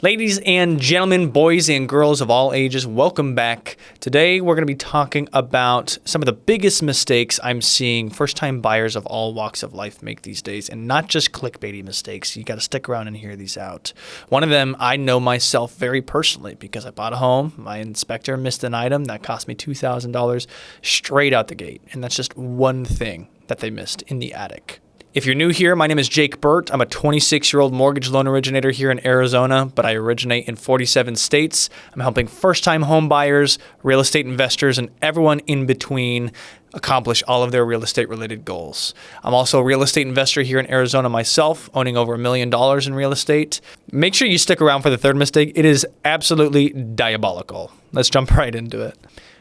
Ladies and gentlemen, boys and girls of all ages, welcome back. Today we're going to be talking about some of the biggest mistakes I'm seeing first-time buyers of all walks of life make these days, and not just clickbaity mistakes. You got to stick around and hear these out. One of them I know myself very personally because I bought a home. My inspector missed an item that cost me $2,000 straight out the gate, and that's just one thing that they missed in the attic. If you're new here, my name is Jake Burt. I'm a 26-year-old mortgage loan originator here in Arizona, but I originate in 47 states. I'm helping first-time home buyers, real estate investors, and everyone in between accomplish all of their real estate-related goals. I'm also a real estate investor here in Arizona myself, owning over $1 million in real estate. Make sure you stick around for the third mistake. It is absolutely diabolical. Let's jump right into it.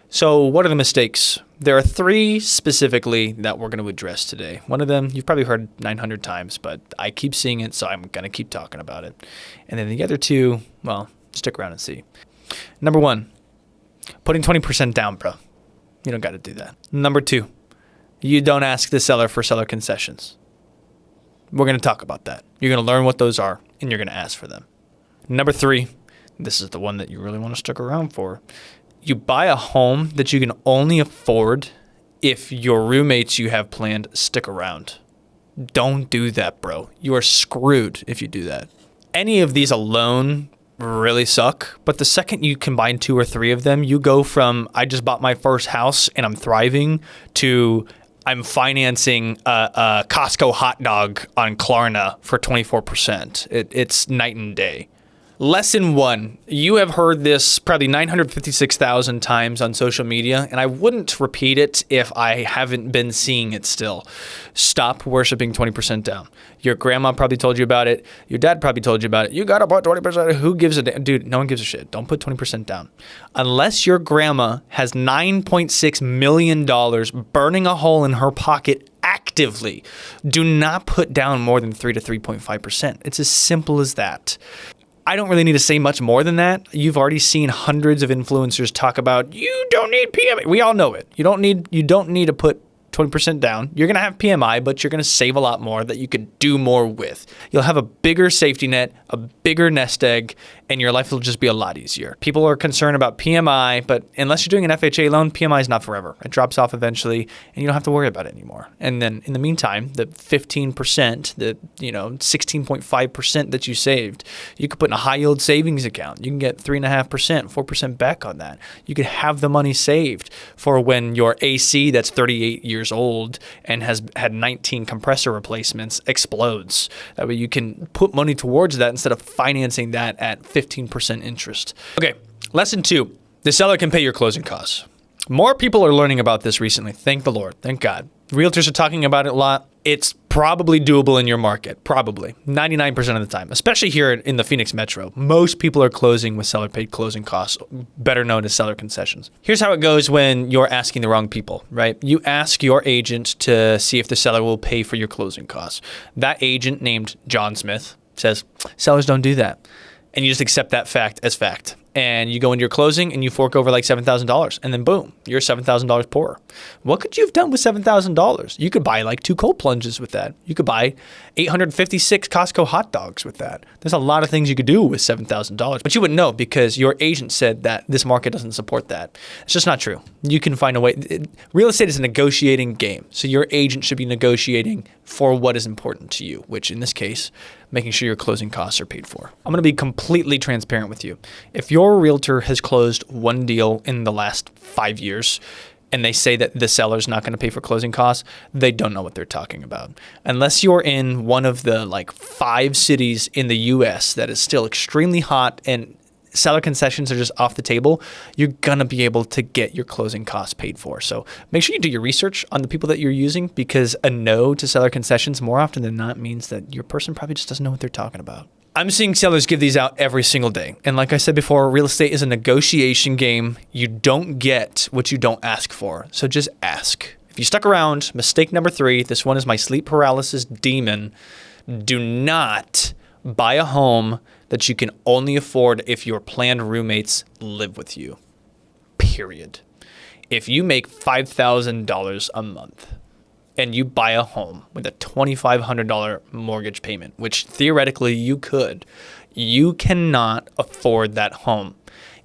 So what are the mistakes? There are three specifically that we're going to address today. One of them you've probably heard 900 times, but I keep seeing it, so I'm going to keep talking about it. And then the other two, well, stick around and see. Number one, putting 20% down, bro. You don't got to do that. Number two, you don't ask the seller for seller concessions. We're going to talk about that. You're going to learn what those are, and you're going to ask for them. Number three, this is the one that you really want to stick around for. You buy a home that you can only afford if your roommates you have planned stick around. Don't do that, bro. You are screwed if you do that. Any of these alone really suck, but the second you combine two or three of them, you go from I just bought my first house and I'm thriving to I'm financing a Costco hot dog on Klarna for 24%. It's night and day. Lesson one, you have heard this probably 956,000 times on social media, and I wouldn't repeat it if I haven't been seeing it still. Stop worshiping 20% down. Your grandma probably told you about it. Your dad probably told you about it. You got to put 20%. Who gives a damn? Dude, no one gives a shit. Don't put 20% down. Unless your grandma has $9.6 million burning a hole in her pocket actively, do not put down more than 3 to 3.5%. It's as simple as that. I don't really need to say much more than that. You've already seen hundreds of influencers talk about you don't need PMI. We all know it. You don't need to put 20% down. You're going to have PMI, but you're going to save a lot more that you could do more with. You'll have a bigger safety net, a bigger nest egg, and your life will just be a lot easier. People are concerned about PMI, but unless you're doing an FHA loan, PMI is not forever. It drops off eventually, and you don't have to worry about it anymore. And then in the meantime, the 15%, the 16.5% that you saved, you could put in a high yield savings account. You can get 3.5%, 4% back on that. You could have the money saved for when your AC that's 38 years old and has had 19 compressor replacements explodes. That way you can put money towards that instead of financing that at 15% interest. Okay, lesson two, the seller can pay your closing costs. More people are learning about this recently. Thank the Lord. Thank God. Realtors are talking about it a lot. It's probably doable in your market. Probably. 99% of the time, especially here in the Phoenix Metro. Most people are closing with seller-paid closing costs, better known as seller concessions. Here's how it goes when you're asking the wrong people, right? You ask your agent to see if the seller will pay for your closing costs. That agent, named John Smith, says, sellers don't do that. And you just accept that fact as fact. And you go into your closing and you fork over like $7,000. And then boom, you're $7,000 poorer. What could you have done with $7,000? You could buy like 2 cold plunges with that. You could buy 856 Costco hot dogs with that. There's a lot of things you could do with $7,000. But you wouldn't know because your agent said that this market doesn't support that. It's just not true. You can find a way. Real estate is a negotiating game. So your agent should be negotiating for what is important to you, which in this case, making sure your closing costs are paid for. I'm going to be completely transparent with you. If your realtor has closed one deal in the last 5 years and they say that the seller's not going to pay for closing costs, they don't know what they're talking about. Unless you're in one of the 5 cities in the US that is still extremely hot and seller concessions are just off the table, you're going to be able to get your closing costs paid for. So make sure you do your research on the people that you're using, because a no to seller concessions more often than not means that your person probably just doesn't know what they're talking about. I'm seeing sellers give these out every single day. And like I said before, real estate is a negotiation game. You don't get what you don't ask for. So just ask. If you stuck around, mistake number 3, this one is my sleep paralysis demon. Do not buy a home that you can only afford if your planned roommates live with you. Period. If you make $5,000 a month and you buy a home with a $2,500 mortgage payment, which theoretically you could, You cannot afford that home.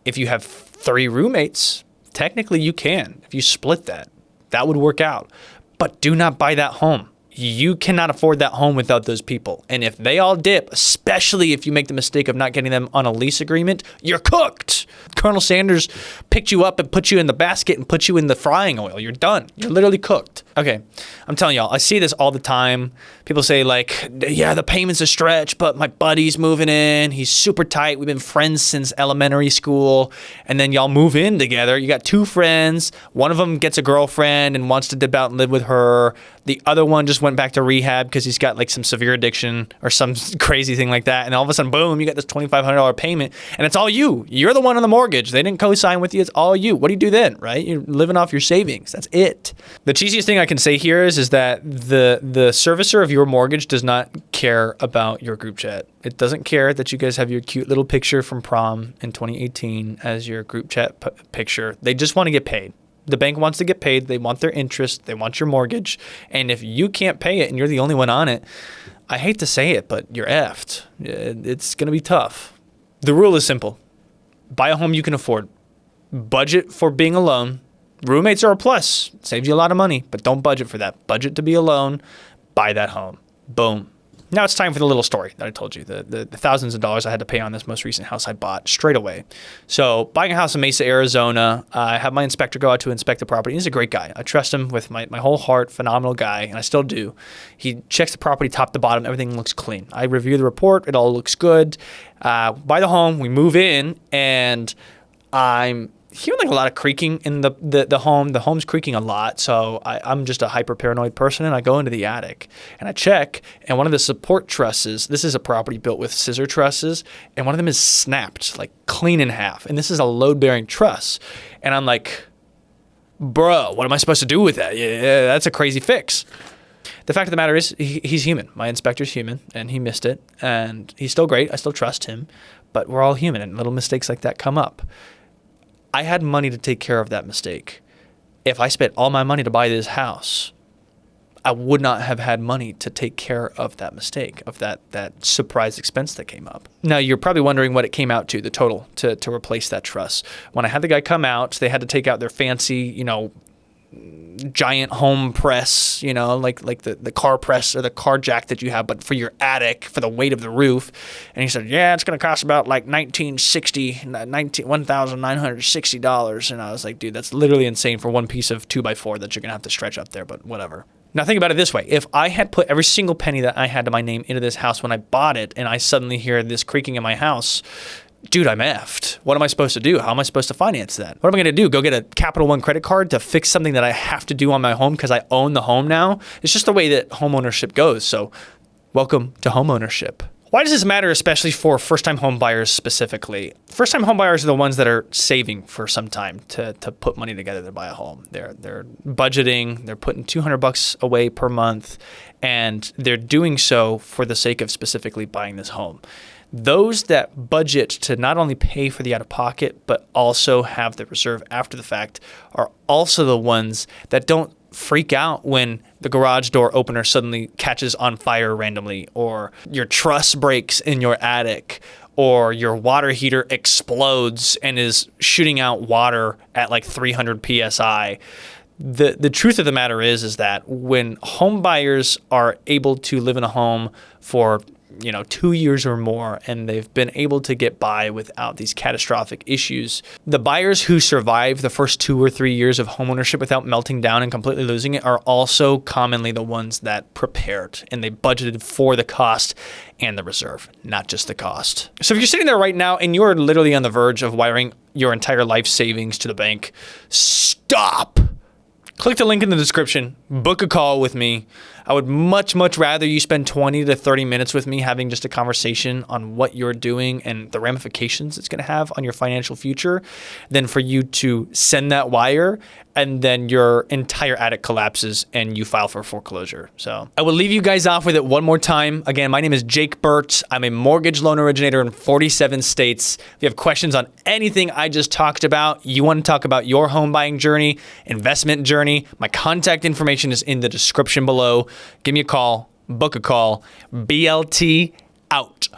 If you have 3 roommates, technically you can. If you split that, that would work out. But do not buy that home. You cannot afford that home without those people. And if they all dip, especially if you make the mistake of not getting them on a lease agreement, you're cooked. Colonel Sanders picked you up and put you in the basket and put you in the frying oil. You're done. You're literally cooked. Okay, I'm telling y'all, I see this all the time. People say like, yeah, the payment's a stretch, but my buddy's moving in. He's super tight. We've been friends since elementary school. And then y'all move in together. You got 2 friends. One of them gets a girlfriend and wants to dip out and live with her. The other one just went back to rehab because he's got like some severe addiction or some crazy thing like that. And all of a sudden, boom, you got this $2,500 payment. And it's all you. You're the one on the mortgage. They didn't co-sign with you. It's all you. What do you do then, right? You're living off your savings. That's it. The cheesiest thing I can say here is that the servicer of your mortgage does not care about your group chat. It doesn't care that you guys have your cute little picture from prom in 2018 as your group chat picture. They just want to get paid. The bank wants to get paid. They want their interest. They want your mortgage. And if you can't pay it and you're the only one on it, I hate to say it, but you're effed. It's going to be tough. The rule is simple. Buy a home you can afford. Budget for being alone. Roommates are a plus. Saves you a lot of money, but don't budget for that. Budget to be alone. Buy that home. Boom. Now it's time for the little story that I told you, the thousands of dollars I had to pay on this most recent house I bought straight away. So buying a house in Mesa, Arizona, I have my inspector go out to inspect the property. He's a great guy. I trust him with my whole heart, phenomenal guy, and I still do. He checks the property top to bottom. Everything looks clean. I review the report. It all looks good. Buy the home. We move in, and I'm hearing like a lot of creaking in the home. The home's creaking a lot, so I'm just a hyper paranoid person, and I go into the attic and I check, and one of the support trusses, this is a property built with scissor trusses, and one of them is snapped, like clean in half, and this is a load-bearing truss, and I'm like, bro, what am I supposed to do with that? Yeah, that's a crazy fix. The fact of the matter is, he's human. My inspector's human, and he missed it, and he's still great. I still trust him, but we're all human, and little mistakes like that come up. I had money to take care of that mistake. If I spent all my money to buy this house, I would not have had money to take care of that mistake, of that surprise expense that came up. Now, you're probably wondering what it came out to, the total, to replace that truss. When I had the guy come out, they had to take out their fancy, giant home press, like the car press or the car jack that you have, but for your attic, for the weight of the roof. And he said, yeah, it's going to cost about like $1,960. And I was like, dude, that's literally insane for one piece of 2x4 that you're going to have to stretch up there, but whatever. Now think about it this way. If I had put every single penny that I had to my name into this house when I bought it, and I suddenly hear this creaking in my house, dude, I'm effed. What am I supposed to do? How am I supposed to finance that? What am I going to do? Go get a Capital One credit card to fix something that I have to do on my home because I own the home now? It's just the way that homeownership goes. So welcome to homeownership. Why does this matter, especially for first-time home buyers specifically? First-time home buyers are the ones that are saving for some time to put money together to buy a home. They're budgeting, they're putting $200 away per month, and they're doing so for the sake of specifically buying this home. Those that budget to not only pay for the out-of-pocket, but also have the reserve after the fact are also the ones that don't freak out when the garage door opener suddenly catches on fire randomly, or your truss breaks in your attic, or your water heater explodes and is shooting out water at like 300 PSI. The truth of the matter is that when home buyers are able to live in a home for 2 years or more, and they've been able to get by without these catastrophic issues, the buyers who survive the first 2 or 3 years of homeownership without melting down and completely losing it are also commonly the ones that prepared and they budgeted for the cost and the reserve, not just the cost. So if you're sitting there right now and you're literally on the verge of wiring your entire life savings to the bank, stop. Click the link in the description, book a call with me. I would much, much rather you spend 20 to 30 minutes with me having just a conversation on what you're doing and the ramifications it's going to have on your financial future than for you to send that wire and then your entire attic collapses and you file for foreclosure. So I will leave you guys off with it one more time. Again, my name is Jake Burt. I'm a mortgage loan originator in 47 states. If you have questions on anything I just talked about, you want to talk about your home buying journey, investment journey, my contact information is in the description below. Give me a call, book a call, BLT out.